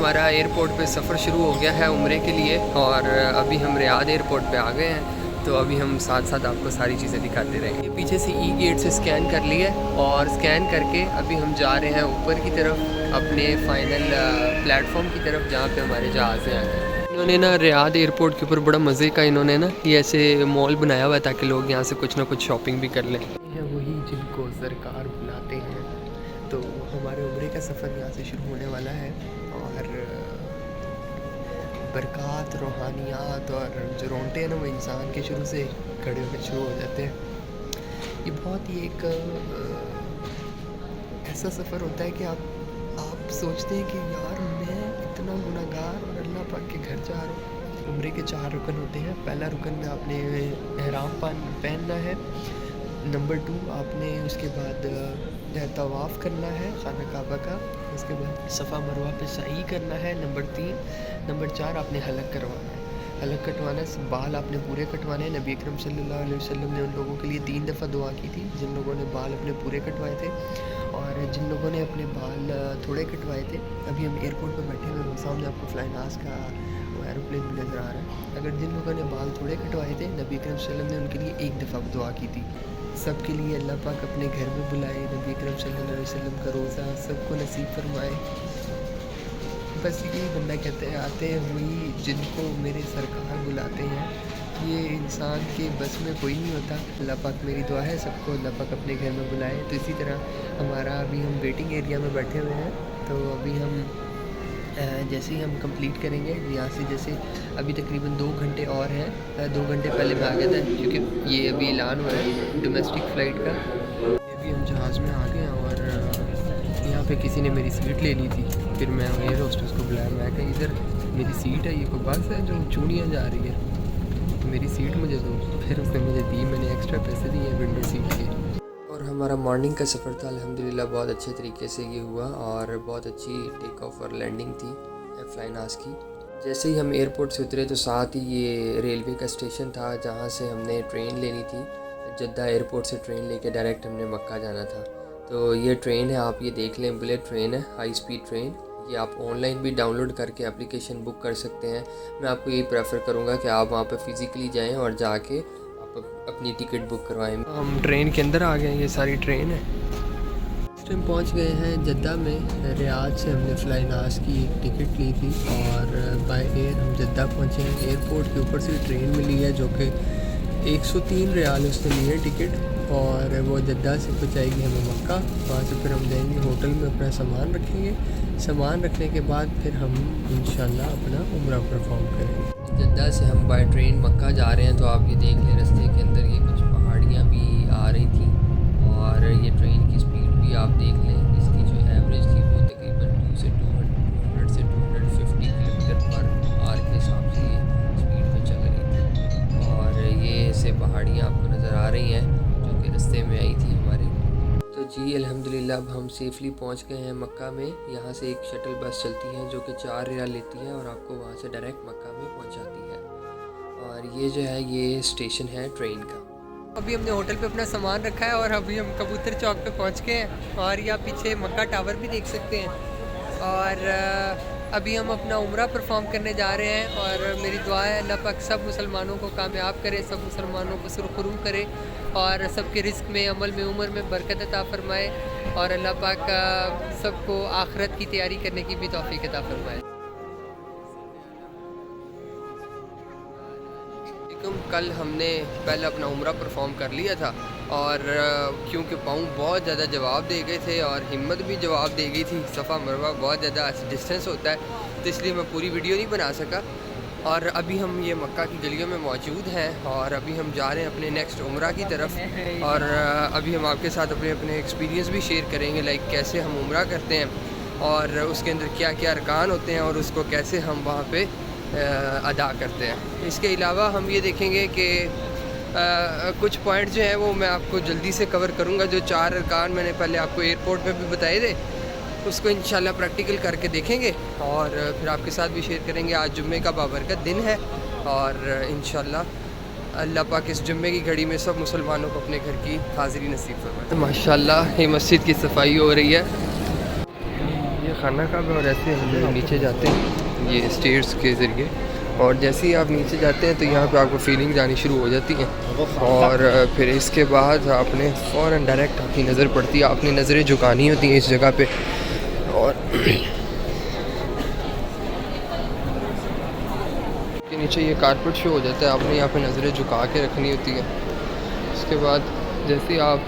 हमारा एयरपोर्ट पे सफ़र शुरू हो गया है उम्रे के लिए और अभी हम रियाद एयरपोर्ट पे आ गए हैं। तो अभी हम साथ साथ आपको सारी चीज़ें दिखाते रहेंगे। पीछे से ई गेट से स्कैन कर लिया और स्कैन करके अभी हम जा रहे हैं ऊपर की तरफ अपने फाइनल प्लेटफॉर्म की तरफ जहाँ पे हमारे जहाज़ें आ गए। इन्होंने ना रियाद एयरपोर्ट के ऊपर बड़ा मज़े का इन्होंने ना ये ऐसे मॉल बनाया हुआ है ताकि लोग यहाँ से कुछ ना कुछ शॉपिंग भी कर लें। ये वही जिनको सरकार बुलाते हैं। तो हमारे उम्रे का सफ़र यहाँ से शुरू होने वाला है और बरक़ात, रूहानियात और जो रोंगटे हैं ना वो इंसान के शुरू से खड़े होने शुरू हो जाते हैं। ये बहुत ही एक ऐसा सफ़र होता है कि आप सोचते हैं कि यार मैं इतना गुनाहगार और अल्लाह पाक के घर जा रहा हूँ। उम्रे के 4 रुकन होते हैं। पहला रुकन में आपने एहराम पहनना है। नंबर 2 आपने उसके बाद तवाफ़ करना है खाना काबा का। उसके बाद सफ़ा मरवा पे सई करना है। नंबर 4 आपने हलक करवाना है। हलक कटवाना है, बाल आपने पूरे कटवाने हैं। नबी अकरम सल्लल्लाहु अलैहि वसल्लम ने उन लोगों के लिए 3 दफ़ा दुआ की थी जिन लोगों ने बाल अपने पूरे कटवाए थे और जिन लोगों ने अपने बाल थोड़े कटवाए थे। अभी हम एयरपोर्ट पर बैठे हुए हैं, सामने आपको फ्लाइनास का वो एरोप्लेन भी नज़र आ रहा है। अगर जिन लोगों ने बाल थोड़े कटवाए थे नबी अकरम सल्लल्लाहु अलैहि वसल्लम ने उनके लिए 1 दफ़ा दुआ की थी। सब के लिए अल्लाह पाक अपने घर में बुलाए, नबी अकरम सल्लल्लाहु अलैहि वसल्लम का रोज़ा सबको नसीब फरमाए। बस यही बंदा कहते हैं आते हैं वही जिनको मेरे सरकार बुलाते हैं। ये इंसान के बस में कोई नहीं होता। अल्लाह पाक मेरी दुआ है सबको अल्लाह पाक अपने घर में बुलाए। तो इसी तरह हमारा अभी हम वेटिंग एरिया में बैठे हुए हैं। तो अभी हम जैसे ही हम कंप्लीट करेंगे यहाँ से, जैसे अभी तकरीबन 2 घंटे और हैं। 2 घंटे पहले मैं आ गया था क्योंकि ये अभी ऐलान हुआ है डोमेस्टिक फ़्लाइट का। अभी हम जहाज़ में आ गए हैं और यहाँ पे किसी ने मेरी सीट ले ली थी। फिर मैं एयर होस्टेस को बुलाया, मैं कहा इधर मेरी सीट है, ये कोई बस है जो चूड़ियाँ जा रही है, मेरी सीट मुझे दो। फिर उसने मुझे दी, मैंने एक्स्ट्रा पैसे दिए विंडो सीट के। और हमारा मॉर्निंग का सफ़र था अल्हम्दुलिल्लाह बहुत अच्छे तरीके से ये हुआ और बहुत अच्छी टेक ऑफ और लैंडिंग थी फ्लाइनास की। जैसे ही हम एयरपोर्ट से उतरे तो साथ ही ये रेलवे का स्टेशन था जहाँ से हमने ट्रेन लेनी थी। जद्दा एयरपोर्ट से ट्रेन लेके डायरेक्ट हमने मक्का जाना था। तो ये ट्रेन है, आप ये देख लें, बुलेट ट्रेन है, हाई स्पीड ट्रेन। ये आप ऑनलाइन भी डाउनलोड करके एप्लीकेशन बुक कर सकते हैं। मैं आपको यही प्रेफर करूँगा कि आप वहाँ पे फ़िज़िकली जाएं और जाके आप अपनी टिकट बुक करवाएं। हम ट्रेन के अंदर आ गए हैं, ये सारी ट्रेन है। इस टाइम पहुँच गए हैं जद्दा में। रियाद से हमने फ्लाइनास की एक टिकट ली थी और बाय एयर हम जद्दा पहुँचे हैं। एयरपोर्ट के ऊपर से ट्रेन मिली है जो कि 103 रियाल उसने ली है टिकट और वो जद्दा से पहुँचाएगी हमें मक्का। वहाँ से फिर हम जाएंगे होटल में, अपना सामान रखेंगे। सामान रखने के बाद फिर हम इंशाल्लाह अपना उम्रा परफॉर्म करेंगे। जद्दा से हम बाय ट्रेन मक्का जा रहे हैं। तो आप ये देख लें रास्ते के अंदर ये कुछ पहाड़ियाँ भी आ रही थी और ये ट्रेन की स्पीड भी आप देख लें। इसकी जो एवरेज थी वो तकरीबन 200 से 250 किलोमीटर पर आवर के हिसाब से ये स्पीड में चल रही थी। और ये से पहाड़ियाँ आपको नज़र आ रही हैं जो कि रास्ते में आई थी हमारे। तो जी अल्हम्दुलिल्लाह अब हम सेफ़ली पहुंच गए हैं मक्का में। यहाँ से एक शटल बस चलती है जो कि 4 रियाल लेती है और आपको वहाँ से डायरेक्ट मक्का में पहुंचाती है। और ये जो है ये स्टेशन है ट्रेन का। अभी हमने होटल पे अपना सामान रखा है और अभी हम कबूतर चौक पे पहुँच गए हैं और यहाँ पीछे मक्का टावर भी देख सकते हैं। और अभी हम अपना उम्रा परफॉर्म करने जा रहे हैं और मेरी दुआ है अल्लाह पाक सब मुसलमानों को कामयाब करे, सब मुसलमानों को सुरखरू करे और सबके रिस्क में, अमल में, उम्र में बरकत अता फरमाए और अल्लाह पाक सबको आखिरत की तैयारी करने की भी तौफीक अता फरमाए। कल हमने पहले अपना उम्रा परफॉर्म कर लिया था और क्योंकि पाँव बहुत ज़्यादा जवाब दे गए थे और हिम्मत भी जवाब दे गई थी, सफ़ा मरवा बहुत ज़्यादा डिस्टेंस होता है तो इसलिए मैं पूरी वीडियो नहीं बना सका। और अभी हम ये मक्का की गलियों में मौजूद हैं और अभी हम जा रहे हैं अपने नेक्स्ट उम्रा की तरफ। और अभी हम आपके साथ अपने एक्सपीरियंस भी शेयर करेंगे, लाइक कैसे हम उम्रा करते हैं और उसके अंदर क्या क्या अरकान होते हैं और उसको कैसे हम वहाँ पे अदा करते हैं। इसके अलावा हम ये देखेंगे कि कुछ पॉइंट जो हैं वो मैं आपको जल्दी से कवर करूँगा। जो 4 अरकान मैंने पहले आपको एयरपोर्ट पे भी बताए थे उसको इंशाल्लाह प्रैक्टिकल करके देखेंगे और फिर आपके साथ भी शेयर करेंगे। आज जुम्मे का बाबरकत दिन है और इंशाल्लाह अल्लाह पाक इस जुम्मे की घड़ी में सब मुसलमानों को अपने घर की हाज़िरी नसीब फरमाए। तो माशाल्लाह ये मस्जिद की सफाई हो रही है। یہ خانہ کعبہ اور ایسے ہم لوگ نیچے جاتے ہیں یہ اسٹیئرس کے ذریعے، اور جیسے ہی آپ نیچے جاتے ہیں تو یہاں پہ آپ کو فیلنگ جانی شروع ہو جاتی ہیں، اور پھر اس کے بعد آپ نے فوراً ڈائریکٹ آپ کی نظر پڑتی ہے، آپ نے نظریں جھکانی ہوتی ہیں اس جگہ پہ، اور کے نیچے یہ کارپیٹ شو ہو جاتا ہے، آپ نے یہاں پہ نظریں جھکا کے رکھنی ہوتی ہیں۔ اس کے بعد جیسے ہی آپ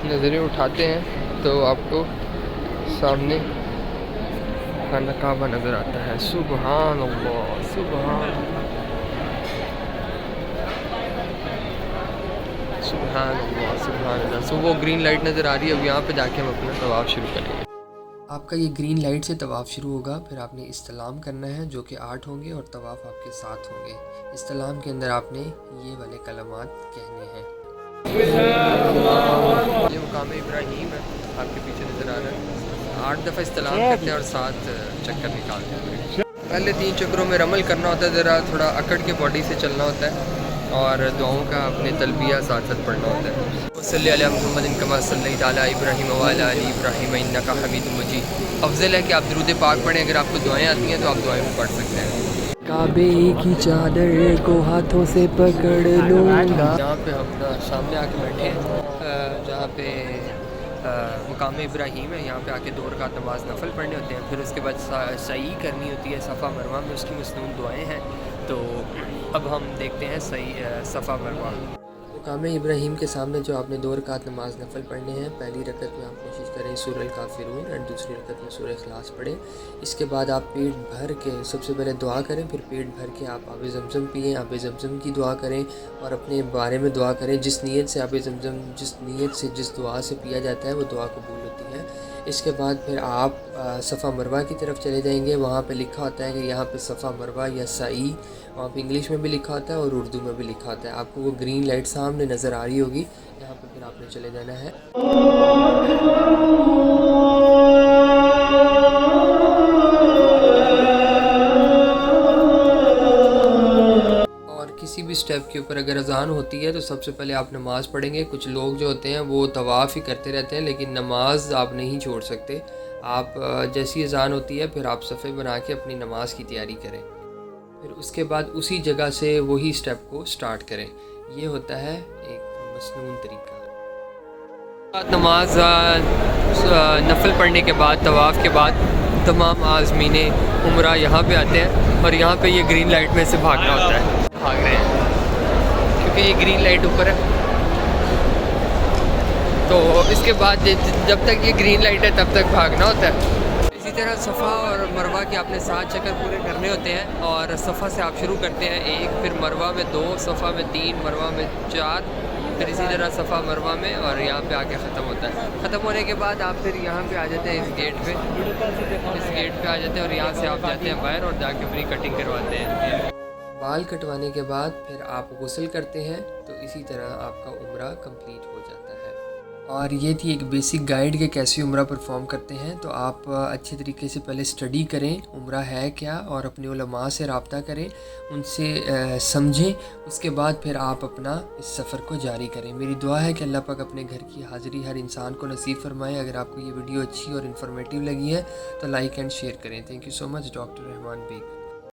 نظریں اٹھاتے ہیں تو آپ کو سامنے خانہ کعبہ نظر آتا ہے۔ سبحان اللہ، سبحان سبحان اللہ، سبحان اللہ۔ سو وہ گرین لائٹ نظر آ رہی ہے، اب یہاں پہ جا کے ہم اپنا طواف شروع کریں گے۔ آپ کا یہ گرین لائٹ سے طواف شروع ہوگا، پھر آپ نے استلام کرنا ہے جو کہ 8 ہوں گے اور طواف آپ کے 7 ہوں گے۔ استلام کے اندر آپ نے یہ والے کلمات کہنے ہیں۔ یہ مقام ابراہیم ہے، آپ کے پیچھے نظر آ رہا ہے۔ 8 دفعہ استلام کرتے ہیں اور 7 چکر نکالتے ہیں۔ پہلے 3 چکروں میں رمل کرنا ہوتا ہے، ذرا تھوڑا اکڑ کے باڈی سے چلنا ہوتا ہے، اور دعاؤں کا اپنے تلبیہ ساتھ ساتھ پڑھنا ہوتا ہے۔ صلی علی محمد کما صلی علی ابراہیم وعلی آل ابراہیم انک حمید مجید۔ افضل ہے کہ آپ درود پاک پڑھیں، اگر آپ کو دعائیں آتی ہیں تو آپ دعائیں بھی پڑھ سکتے ہیں۔ کعبے کی چادر کو ہاتھوں سے پکڑ لوں گا۔ یہاں پہ ہم سامنے آ کے بیٹھے ہیں جہاں پہ مقام ابراہیم ہے، یہاں پہ آ کے 2 رکعت نماز نفل پڑھنے ہوتے ہیں، پھر اس کے بعد سعی کرنی ہوتی ہے صفا مروہ میں، اس کی مسنون دعائیں ہیں۔ تو اب ہم دیکھتے ہیں صفا مروہ۔ مقام ابراہیم کے سامنے جو آپ نے 2 رکعت نماز نفل پڑھنے ہیں، پہلی رکعت میں آپ کوشش کریں سورہ الکافرون اور دوسری رکعت میں سورہ اخلاص پڑھیں۔ اس کے بعد آپ پیٹ بھر کے سب سے پہلے دعا کریں، پھر پیٹ بھر کے آپ آب زمزم پئیں، آب زمزم کی دعا کریں اور اپنے بارے میں دعا کریں۔ جس نیت سے آب زمزم جس دعا سے پیا جاتا ہے وہ دعا قبول ہوتی ہے۔ اس کے بعد پھر آپ صفا مروہ کی طرف چلے جائیں گے، وہاں پہ لکھا ہوتا ہے کہ یہاں پہ صفا مروہ یا سعی، وہاں پہ انگلش میں بھی لکھا ہوتا ہے اور اردو میں بھی لکھا ہوتا ہے۔ آپ کو وہ گرین لائٹ سامنے نظر آ رہی ہوگی، یہاں پہ پھر آپ نے چلے جانا ہے۔ اور کسی بھی سٹیپ کے اوپر اگر اذان ہوتی ہے تو سب سے پہلے آپ نماز پڑھیں گے۔ کچھ لوگ جو ہوتے ہیں وہ طواف ہی کرتے رہتے ہیں، لیکن نماز آپ نہیں چھوڑ سکتے۔ آپ جیسی اذان ہوتی ہے پھر آپ صفحے بنا کے اپنی نماز کی تیاری کریں، پھر اس کے بعد اسی جگہ سے وہی سٹیپ کو سٹارٹ کریں۔ یہ ہوتا ہے ایک مسنون طریقہ۔ نماز نفل پڑھنے کے بعد، طواف کے بعد، تمام عازمین عمرہ یہاں پہ آتے ہیں اور یہاں پہ یہ گرین لائٹ میں سے بھاگنا ہوتا ہے۔ بھاگ رہے ہیں کیونکہ یہ گرین لائٹ اوپر ہے، تو اس کے بعد جب تک یہ گرین لائٹ ہے تب تک بھاگنا ہوتا ہے۔ اسی طرح صفا اور مروہ کے آپ نے 7 چکر پورے کرنے ہوتے ہیں، اور صفا سے آپ شروع کرتے ہیں 1، پھر مروہ میں 2، صفا میں 3، مروہ میں 4، پھر اسی طرح صفا مروہ میں، اور یہاں پہ آ کے ختم ہوتا ہے۔ ختم ہونے کے بعد آپ پھر یہاں پہ آ جاتے ہیں، اس گیٹ پہ آ جاتے ہیں، اور یہاں سے آپ جاتے ہیں باہر اور جا کے اپنی کٹنگ کرواتے ہیں۔ بال کٹوانے کے بعد پھر آپ غسل کرتے ہیں، تو اسی طرح آپ کا عمرہ کمپلیٹ ہو جاتا ہے۔ اور یہ تھی ایک بیسک گائیڈ کہ کیسے عمرہ پرفارم کرتے ہیں۔ تو آپ اچھے طریقے سے پہلے اسٹڈی کریں عمرہ ہے کیا، اور اپنے علماء سے رابطہ کریں، ان سے سمجھیں، اس کے بعد پھر آپ اپنا اس سفر کو جاری کریں۔ میری دعا ہے کہ اللہ پاک اپنے گھر کی حاضری ہر انسان کو نصیب فرمائے۔ اگر آپ کو یہ ویڈیو اچھی اور انفارمیٹیو لگی ہے تو لائک اینڈ شیئر کریں۔ Thank you so much, doctor Rehman bag.